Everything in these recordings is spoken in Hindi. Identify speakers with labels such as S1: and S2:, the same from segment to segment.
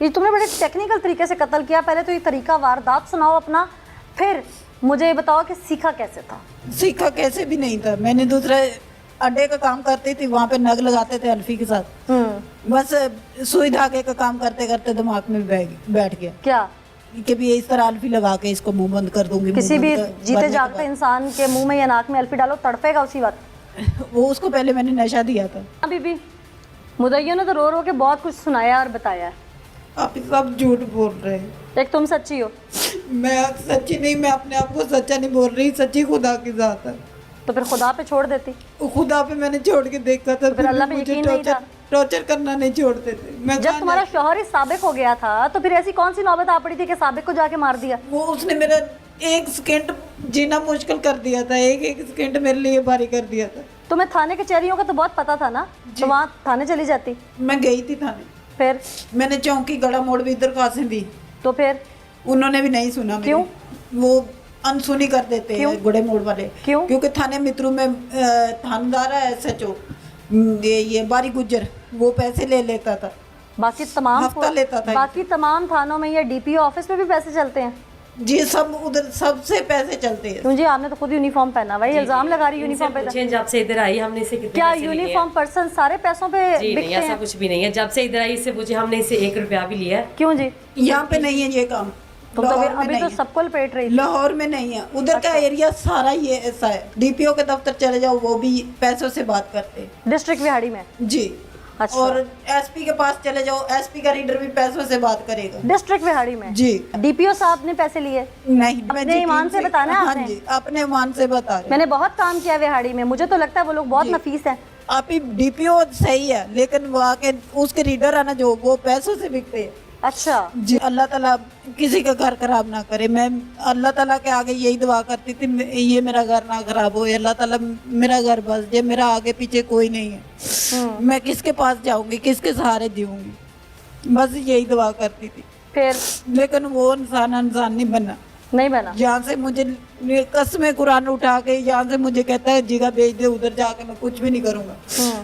S1: ये तुमने बड़े टेक्निकल तरीके से कत्ल किया। पहले तो ये तरीका वारदात सुनाओ अपना, फिर मुझे ये बताओ कि सीखा कैसे था।
S2: सीखा कैसे भी नहीं था, मैंने दूसरे अड्डे का काम करती थी, वहाँ पे नग लगाते थे अल्फी के साथ। बस सुई धागे का काम करते करते दिमाग में बैठ गया
S1: क्या
S2: कि भी इस तरह अल्फी लगा के इसको मुंह बंद कर दूंगी।
S1: किसी भी जीते जागते इंसान के मुंह में या नाक में अल्फी डालो तड़पेगा उसी वक्त।
S2: वो उसको पहले मैंने नशा दिया था।
S1: बीबी मुदैया ने तो रो रो के बहुत कुछ सुनाया और बताया है।
S2: आप सब झूठ बोल रहे हैं।
S1: एक तुम सच्ची हो।
S2: मैं सच्ची नहीं, मैं अपने आप को सच्चा नहीं बोल रही, सच्ची खुदा की जात है।
S1: तो फिर खुदा पे छोड़ देती।
S2: खुदा पे मैंने छोड़ के देखा था,
S1: तो फिर अल्लाह पे यकीन नहीं था।
S2: टॉर्चर करना नहीं छोड़ते थे। मैं
S1: जब तुम्हारा शौहर ही साबिक हो गया था तो फिर ऐसी कौन सी नौबत आ पड़ी थी कि साबिक को जाके मार दिया।
S2: वो उसने मेरा एक सेकंड जीना मुश्किल कर दिया था, एक सेकंड मेरे लिए भारी कर दिया था।
S1: तुम्हें थाने कचहरियों का तो बहुत पता था ना, तो वहाँ थाने चली जाती।
S2: मैं गई थी थाने,
S1: फिर
S2: मैंने चौकी गड़ा मोड़ भी इधर खासे दी,
S1: तो फिर
S2: उन्होंने भी नहीं सुना।
S1: क्यों?
S2: वो अनसुनी कर देते हैं गुड़े मोड़ वाले।
S1: क्यों?
S2: क्योंकि थाने मित्रों में थानेदार है SHO, ये बारी गुज्जर, वो पैसे ले लेता था।
S1: बाकी तमाम
S2: हफ्ता लेता था।
S1: बाकी तमाम थानों में या DPO ऑफिस में भी पैसे चलते हैं
S2: जी, सब उधर सबसे पैसे चलते हैं।
S1: क्यों जी? आपने तो खुद यूनिफॉर्म पहना, वही इल्जाम लगा रही यूनिफॉर्म पे।
S3: जब से इधर आई हमने इसे कितने
S1: क्या
S3: पैसे लिए
S1: यूनिफॉर्म पर्सन सारे पैसों पे
S3: जी नहीं, ऐसा कुछ भी नहीं है। जब से इधर आई इससे पूछे हमने इसे 1 रुपया भी लिया है।
S1: क्यों जी?
S2: यहाँ पे नहीं है ये काम।
S1: तुम तो अभी तो सबको लपेट रही थी।
S2: लाहौर में नहीं है, उधर का एरिया सारा ये ऐसा है। DPO के दफ्तर चले जाओ, वो भी पैसों से बात करते हैं।
S1: डिस्ट्रिक्ट विहाड़ी में
S2: जी।
S1: अच्छा।
S2: और SP के पास चले जाओ, SP का रीडर भी पैसों से बात करेगा।
S1: डिस्ट्रिक्ट विहाड़ी में
S2: जी।
S1: DPO साहब ने पैसे लिए?
S2: नहीं,
S1: अपने ईमान से बताना है
S2: हाँ
S1: आपने।
S2: जी, अपने ईमान से बता रहे।
S1: मैंने बहुत काम किया विहाड़ी में, मुझे तो लगता है वो लोग बहुत नफीस हैं।
S2: आप ही DPO सही है, लेकिन वहाँ के उसके रीडर है ना जो, वो पैसों से बिकते हैं।
S1: अच्छा
S2: जी। अल्लाह ताला किसी का घर खराब ना करे। मैं अल्लाह ताला के आगे यही दुआ करती थी, ये मेरा घर ना खराब हो, अल्लाह ताला मेरा घर बस जे, मेरा आगे पीछे कोई नहीं है, मैं किसके पास जाऊंगी, किसके सहारे जीऊंगी, बस यही दुआ करती थी।
S1: फिर
S2: लेकिन वो इंसान नहीं बना।
S1: नहीं बना।
S2: यहाँ से मुझे कसमें कुरान उठा के यहाँ से मुझे कहता है जगह भेज दे, उधर जाके मैं कुछ भी नहीं करूँगा।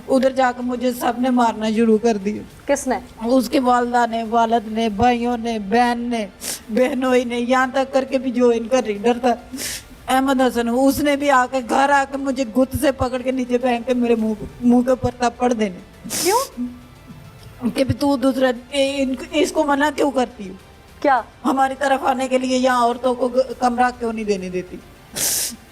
S2: उधर जाके मुझे सबने मारना शुरू कर दिया।
S1: किसने?
S2: उसके वालदा ने, वालद ने, भाइयों ने, बहन ने, बहनोई ने, यहाँ तक करके भी जो इनका रीडर था अहमद हसन, उसने भी आके घर आके मुझे गुत्त से पकड़ के नीचे फेंक के मेरे मुंह के ऊपर थप्पड़ देने।
S1: क्यों?
S2: कि तू दूसरा इसको मना क्यों करती है,
S1: क्या
S2: हमारी तरफ आने के लिए यहाँ औरतों को कमरा क्यों नहीं देने देती।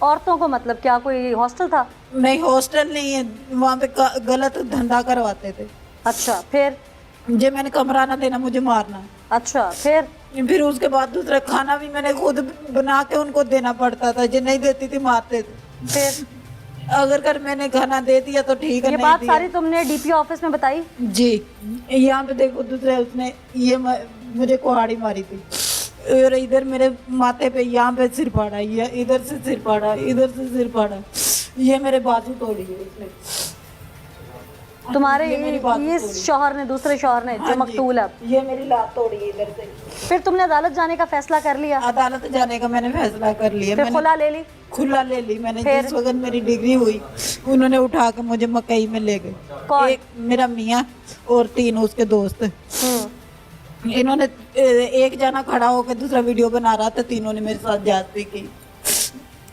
S1: औरतों को मतलब क्या कोई हॉस्टल था?
S2: नहीं, हॉस्टल नहीं है, वहाँ पे गलत धंधा करवाते थे।
S1: अच्छा फिर?
S2: जे मैंने कमरा ना देना, मुझे मारना।
S1: अच्छा फिर
S2: उसके बाद दूसरा खाना भी मैंने खुद बना के उनको देना पड़ता था, जो नहीं देती थी मारते थे।
S1: फिर
S2: अगर कर मैंने खाना दे दिया तो ठीक है,
S1: ये
S2: नहीं
S1: बात
S2: दिया।
S1: सारी तुमने DPO ऑफिस में बताई?
S2: जी। यहाँ पे देखो दूसरे उसने ये मुझे कुहाड़ी मारी थी, और इधर मेरे माथे पे यहाँ पे सिर फाड़ा, ये इधर से सिर फाड़ा, इधर से सिर फाड़ा, ये मेरे बाजू तोड़ी है उसने।
S1: तुम्हारे
S2: ये
S1: ये शौहर ने, दूसरे शौहर ने जो मकतूल है,
S2: ये मेरी लात तोड़ी है इधर से।
S1: फिर तुमने अदालत जाने का फैसला कर लिया?
S2: अदालत जाने का मैंने फैसला कर लिया।
S1: फिर खुला ले ली?
S2: खुला ले ली मैंने। जिस वक्त मेरी डिग्री हुई उन्होंने उठा के मुझे मकई में ले गए।
S1: कौन?
S2: एक मेरा मियाँ और 3 उसके दोस्त। इन्होंने एक जना खड़ा होकर दूसरा वीडियो बना रहा था, तीनों ने मेरे साथ ज्यादती की।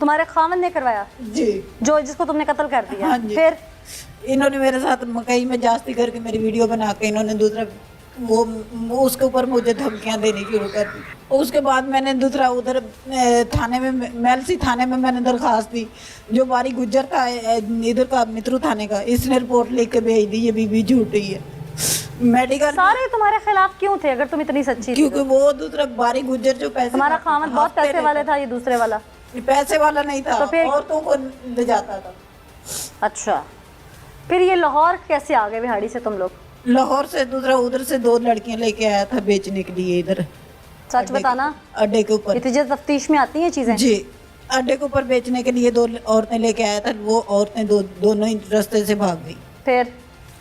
S1: तुम्हारे खामन ने करवाया?
S2: जी।
S1: जो जिसको तुमने कत्ल कर दिया?
S2: हाँ जी।
S1: फिर
S2: इन्होंने मेरे साथ मकई में जास्ती करके मेरी वीडियो बना के इन्होंने दूसरा वो उसके ऊपर मुझे धमकियां देनी शुरू कर दी। उसके बाद मैंने दूसरा उधर थाने में, मेलसी थाने में मैंने दरखास्त दी। जो बारी गुज्जर था इधर का मित्रू थाने का, इसने रिपोर्ट लिख के भेज दी, ये बीबी झूठी है। मेडिकल
S1: सारे तुम्हारे खिलाफ क्यों थे अगर तुम इतनी सच्ची थी?
S2: क्योंकि वो दूसरा बारी गुज्जर जो पैसे,
S1: तुम्हारा खामन बहुत पैसे वाले था, ये दूसरे वाला
S2: पैसे वाला नहीं था,
S1: तो फिर
S2: औरतों को ले जाता था।
S1: अच्छा फिर ये लाहौर कैसे आ गए विहाड़ी से तुम लोग?
S2: लाहौर से दूसरा उधर से 2 लड़कियां लेके आया था बेचने के लिए इधर।
S1: सच बताना,
S2: अड्डे के ऊपर
S1: इतनी तफ्तीश में आती हैं चीजें?
S2: जी। अड्डे के ऊपर बेचने के लिए 2 औरतें लेके आया था, वो औरतें दोनों ही रास्ते से भाग गई।
S1: फिर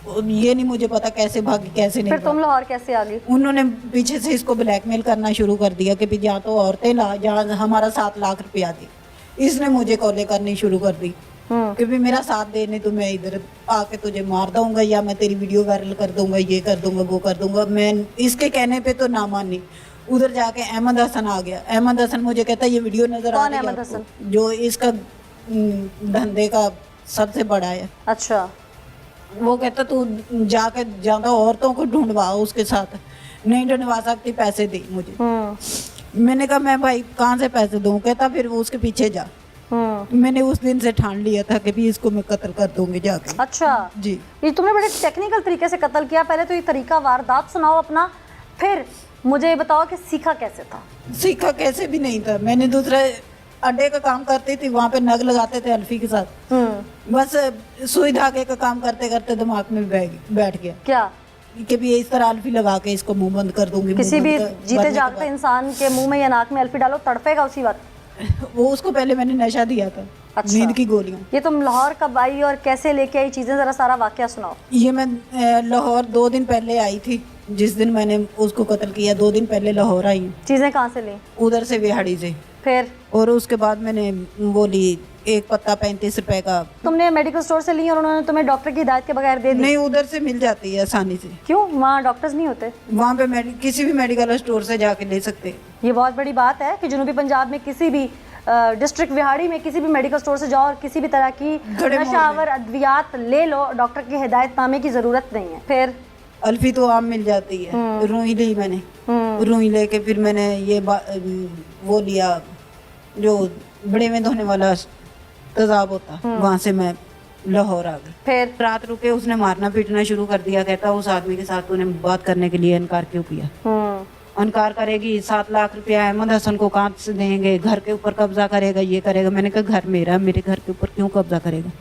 S2: ये नहीं मुझे पता कैसे भागी कैसे नहीं।
S1: फिर तुम लाहौर कैसे आ गई?
S2: उन्होंने पीछे से इसको ब्लैकमेल करना शुरू कर दिया कि जहाँ तो औरतें ला, जहाँ हमारा 7 लाख रुपया दी। इसने मुझे कॉलें करनी शुरू कर दी। कि भी मेरा साथ दे, नहीं तो मैं इधर आके तुझे मार दूंगा या मैं तेरी वीडियो वायरल कर दूंगा, ये कर दूंगा वो कर दूंगा। मैं इसके कहने पे तो ना मानी। उधर जाके अहमद हसन आ गया। अहमद हसन मुझे कहता ये वीडियो नजर आ
S1: कौन
S2: रही है
S1: अहमद
S2: आपको?
S1: हसन?
S2: जो इसका धंधे का सबसे बड़ा है।
S1: अच्छा,
S2: वो कहता तू जाके ज्यादा औरतों को ढूंढवा उसके साथ, नहीं ढूंढवा सकती, पैसे दे मुझे। मैंने कहा मैं भाई कहाँ से पैसे दूं? कहता फिर वो उसके पीछे जा। मैंने उस दिन से ठान लिया था कि भी इसको मैं कत्ल कर दूंगी जाके।
S1: अच्छा
S2: जी।
S1: ये तुमने बड़े टेक्निकल तरीके से कत्ल किया। पहले तो ये तरीका वारदात सुनाओ अपना, फिर मुझे ये बताओ कि सीखा कैसे था?
S2: सीखा कैसे भी नहीं था। मैंने दूसरे अड्डे का काम करती थी, वहाँ पे नग लगाते थे अल्फी के साथ। बस सुई धागे का काम करते करते दिमाग में बैठ गया
S1: क्या
S2: कि भी इस तरह अल्फी लगा के इसको मुंह बंद कर दूंगी।
S1: किसी
S2: मुंह
S1: भी
S2: बंद कर-
S1: जीते
S2: भरने के
S1: जागते इंसान के मुंह में या नाक में अल्फी डालो, तड़पेगा उसी वक्त।
S2: बाद वो उसको पहले मैंने नशा दिया था।
S1: अच्छा।
S2: नींद की गोलियां।
S1: ये तुम लाहौर कब आई और कैसे लेके आई चीजें, जरा सारा वाकया सुनाओ।
S2: ये मैं लाहौर 2 दिन पहले आई थी। जिस दिन मैंने उसको कत्ल किया 2 दिन पहले लाहौर आई हूँ।
S1: चीजें कहाँ से ली?
S2: उधर से विहाड़ी से।
S1: फिर
S2: और उसके बाद मैंने वो ली एक पत्ता 35 रुपए का।
S1: तुमने मेडिकल स्टोर से ली और उन्होंने तुम्हें डॉक्टर की हिदायत के बगैर दे दी?
S2: नहीं, उधर से मिल जाती है आसानी से।
S1: क्यों, वहाँ डॉक्टर्स नहीं होते?
S2: वहाँ पे किसी भी मेडिकल स्टोर से जाके ले सकते हैं।
S1: ये बहुत बड़ी बात है कि जनूबी पंजाब में किसी भी डिस्ट्रिक्ट विहाड़ी में किसी भी मेडिकल स्टोर से जाओ और किसी भी तरह की
S2: घड़े मोड़
S1: नशावर अद्वियात ले लो, डॉक्टर की हिदायतनामे की जरूरत नहीं है। फिर
S2: अल्फी तो आम मिल जाती है। रुई ली मैंने। रुई लेके फिर मैंने ये वो लिया जो बड़े में धोने वाला तेजाब होता, वहाँ से मैं लाहौर आ गई।
S1: फिर
S2: रात रुके, उसने मारना पीटना शुरू कर दिया। कहता उस आदमी के साथ तूने बात करने के लिए इनकार क्यों किया? इनकार करेगी 7 लाख रुपया अहमद हसन को कहाँ से देंगे? घर के ऊपर कब्जा करेगा, ये करेगा। मैंने कहा घर मेरा, मेरे घर के ऊपर क्यों कब्जा करेगा?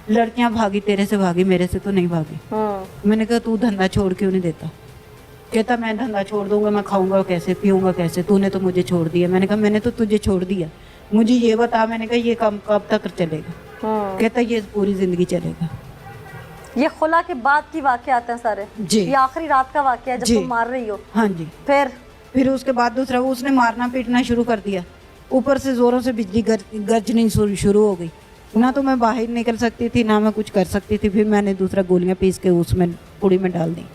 S2: लड़कियां भागी, तेरे से भागी, मेरे से तो नहीं भागी। मैंने कहा तू धंधा छोड़ क्यों नहीं देता? कहता मैं धंधा छोड़ दूंगा, मैं खाऊंगा कैसे, पीऊंगा कैसे? तूने तो मुझे छोड़ दिया। मैंने कहा मैंने तो तुझे छोड़ दिया, मुझे ये बता। मैंने कहा ये कब तक चलेगा? कहता ये पूरी जिंदगी चलेगा।
S1: ये खुला के बाद की वाकया आते हैं सारे
S2: जी।
S1: ये आखिरी रात का वाकया है जब
S2: जी।
S1: तुम मार रही हो?
S2: हाँ जी।
S1: फिर
S2: उसके बाद दूसरा उसने मारना पीटना शुरू कर दिया। ऊपर से जोरों से बिजली गरजनी शुरू हो गई। ना तो मैं बाहर निकल सकती थी, ना मैं कुछ कर सकती थी। फिर मैंने दूसरा गोलियां पीस के उसमें पुड़ी में डाल दी।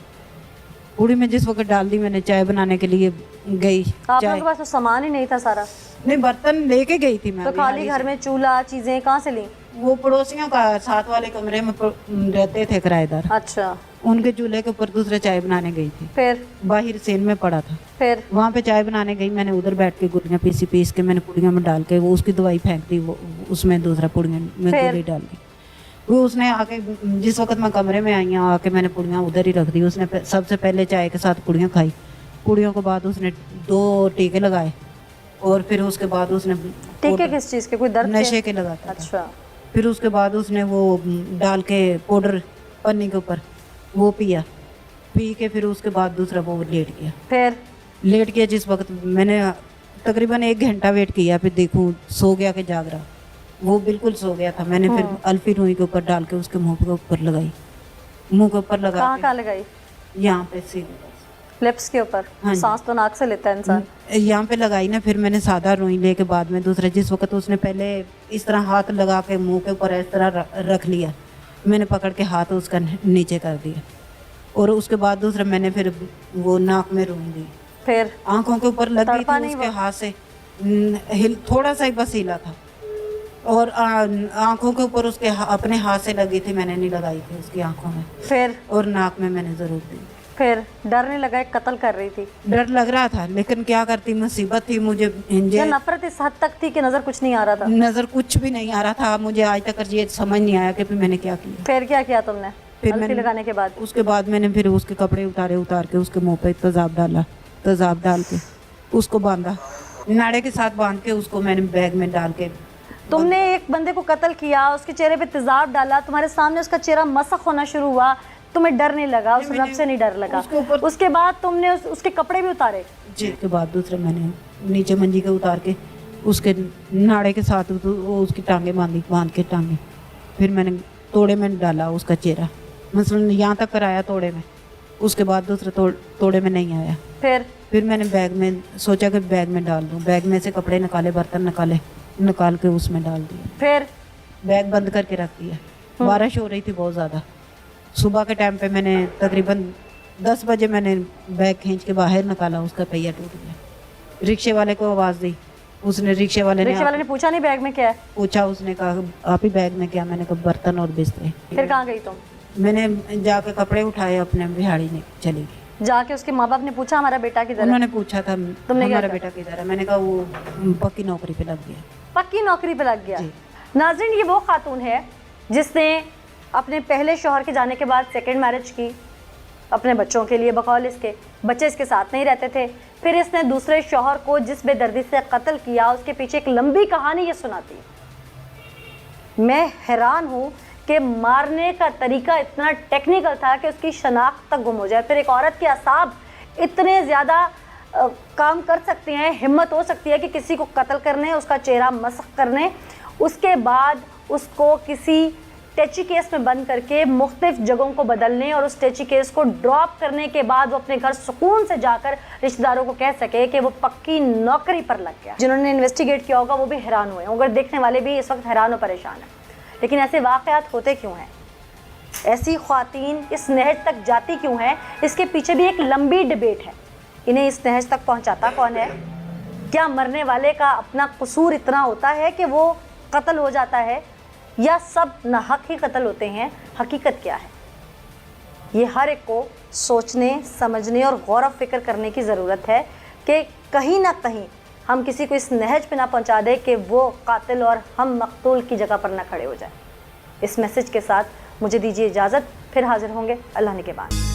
S2: पुड़ी में जिस वक्त डाल दी, मैंने चाय बनाने के लिए गई।
S1: आप
S2: चाय
S1: लोगों के पास तो सामान ही नहीं था सारा,
S2: नहीं, बर्तन लेके गई थी मैं।
S1: तो खाली घर में चूल्हा चीजें कहाँ से ली?
S2: वो पड़ोसियों का साथ वाले कमरे में रहते थे किराएदार,
S1: अच्छा।
S2: उनके चूल्हे के ऊपर दूसरा चाय बनाने गई थी।
S1: फिर
S2: बाहर सेन में पड़ा था,
S1: फिर
S2: वहाँ पे चाय बनाने गई। मैंने उधर बैठ के गुड़ियाँ पीस के मैंने पुड़ियों में डाल के वो उसकी दवाई फेंक दी, वो उसमें दूसरा पुड़ियों में
S1: फिर?
S2: गोली डाल दी। वो उसने आके जिस वक्त मैं कमरे में आई हूँ, आके मैंने पुड़ियाँ उधर ही रख दी। उसने सबसे पहले चाय के साथ पुड़ियाँ खाई। पुड़ियों के बाद उसने 2 टीके लगाए और फिर उसके बाद उसने
S1: टीके किस चीज के? कोई दर्द के?
S2: नशे के लगाता था।
S1: अच्छा।
S2: फिर उसके बाद उसने वो डाल के पाउडर पन्नी के ऊपर वो पिया। पी के फिर उसके बाद दूसरा वो लेट गया।
S1: फिर
S2: लेट गया जिस वक्त मैंने तकरीबन 1 घंटा वेट किया, फिर देखूं सो गया कि जाग रहा। वो बिल्कुल सो गया था। मैंने फिर अल्फी रुई के ऊपर डाल के उसके मुंह के ऊपर लगाई। मुंह के ऊपर लगा
S1: कहाँ कहाँ लगाई?
S2: यहाँ पे सीधे
S1: लिप्स के ऊपर?
S2: हाँ जी।
S1: सांस तो नाक से लेता है इंसान।
S2: यहाँ पे लगाई ना। फिर मैंने सादा रुई लेके बाद में दूसरा जिस वक्त उसने पहले इस तरह हाथ लगा के मुंह के ऊपर इस तरह रख लिया, मैंने पकड़ के हाथ उसका नीचे कर दिया। और उसके बाद दूसरा मैंने फिर वो नाक में रुई दी।
S1: फिर
S2: आंखों के ऊपर लग गई
S1: तड़पा
S2: थी
S1: नहीं
S2: उसके
S1: वो?
S2: हाथ से। थोड़ा सा ही बस हिला था। और आंखों के ऊपर उसके अपने हाथ से लगी थी, मैंने नहीं लगाई थी उसकी आंखों में।
S1: फिर
S2: और नाक में मैंने जरूर दी।
S1: फिर डर नहीं लगा? कत्ल कर रही थी,
S2: डर लग रहा था, लेकिन क्या करती, मुसीबत थी। मुझे
S1: या नफरत इस हद तक थी कि नजर कुछ नहीं आ रहा था?
S2: नजर कुछ भी नहीं आ रहा था। मुझे आज तक ये समझ नहीं आया कि मैंने क्या किया।
S1: फिर क्या किया तुमने
S2: फिर
S1: अल्फी
S2: मैंने
S1: लगाने के बाद?
S2: उसके बाद मैंने फिर उसके कपड़े उतार के उसके मुंह पे तेजाब डाला। तेजाब डाल के उसको बांधा, नाड़े के साथ बांध के उसको मैंने बैग में डाल के।
S1: तुमने एक बंदे को कत्ल किया, उसके चेहरे पे तेजाब डाला, तुम्हारे सामने उसका चेहरा मसख होना शुरू हुआ, तुम्हें डर नहीं लगा? उस रब से नहीं डर लगा? उसके बाद तुमने उसके कपड़े भी उतारे?
S2: जी। के बाद दूसरे मैंने नीचे मंजी के उतार के उसके नाड़े के साथ वो उसकी टांगे बांध के टांगे। फिर मैंने तोड़े में डाला उसका चेहरा, मसलन यहाँ तक कराया तोड़े में। उसके बाद दूसरे तोड़े में नहीं आया। फिर मैंने बैग में सोचा कि बैग में डाल दूँ। बैग में से कपड़े निकाले, बर्तन निकाल के उसमें डाल दिए। बैग बंद करके रख दिया। बारिश हो रही थी बहुत ज़्यादा। सुबह के टाइम पे मैंने तकरीबन 10 बजे मैंने बैग खींच के बाहर निकाला, उसका पहिया टूट गया। रिक्शे वाले को आवाज़ दी, उसने रिक्शे वाले
S1: ने पूछा नहीं बैग में क्या है?
S2: पूछा, उसने कहा आप ही बैग में क्या? मैंने कहा बर्तन और बिस्तर।
S1: फिर कहाँ गई तुम?
S2: मैंने जाके कपड़े उठाए अपने, बिहाड़ी ने चली गई।
S1: जाके उसके माँ बाप ने पूछा हमारा बेटा किधर है?
S2: उन्होंने पूछा था
S1: तुमने
S2: हमारा बेटा किधर है? मैंने कहा वो पक्की नौकरी पे लग गया।
S1: पक्की नौकरी पे लग गया। नाज़रीन, ये वो खातून है जिसने अपने पहले शौहर के जाने के बाद सेकंड मैरिज की अपने बच्चों के लिए, बकौल इसके बच्चे इसके साथ नहीं रहते थे। फिर इसने दूसरे शौहर को जिस बेदर्दी से कत्ल किया, उसके पीछे एक लंबी कहानी ये सुनाती है। मैं हैरान हूँ कि मारने का तरीका इतना टेक्निकल था कि उसकी शनाख्त तक गुम हो जाए। फिर एक औरत के असाब इतने ज़्यादा काम कर सकते हैं, हिम्मत हो सकती है कि किसी को कत्ल करने, उसका चेहरा मसख करने, उसके बाद उसको किसी टैची केस में बंद करके मुख्तलिफ जगहों को बदलने और उस टैची केस को ड्रॉप करने के बाद वो अपने घर सुकून से जाकर रिश्तेदारों को कह सके कि वो पक्की नौकरी पर लग गया। जिन्होंने इन्वेस्टिगेट किया होगा वो भी हैरान हुए, अगर देखने वाले भी इस वक्त हैरान और परेशान हैं। लेकिन ऐसे वाक़यात होते क्यों हैं? ऐसी ख़वातीन इस नहज तक जाती क्यों हैं? इसके पीछे भी एक लंबी डिबेट है। इन्हें इस नहज तक पहुँचाता कौन है? क्या मरने वाले का अपना कसूर इतना होता है कि वो कत्ल हो जाता है, या सब नाहक ही कत्ल होते हैं? हकीकत क्या है? ये हर एक को सोचने, समझने और गौर फिक्र करने की ज़रूरत है कि कहीं ना कहीं हम किसी को इस नहज पे ना पहुंचा दे कि वो कातिल और हम मकतूल की जगह पर ना खड़े हो जाए। इस मैसेज के साथ मुझे दीजिए इजाज़त, फिर हाजिर होंगे अल्लाह ने के बाद।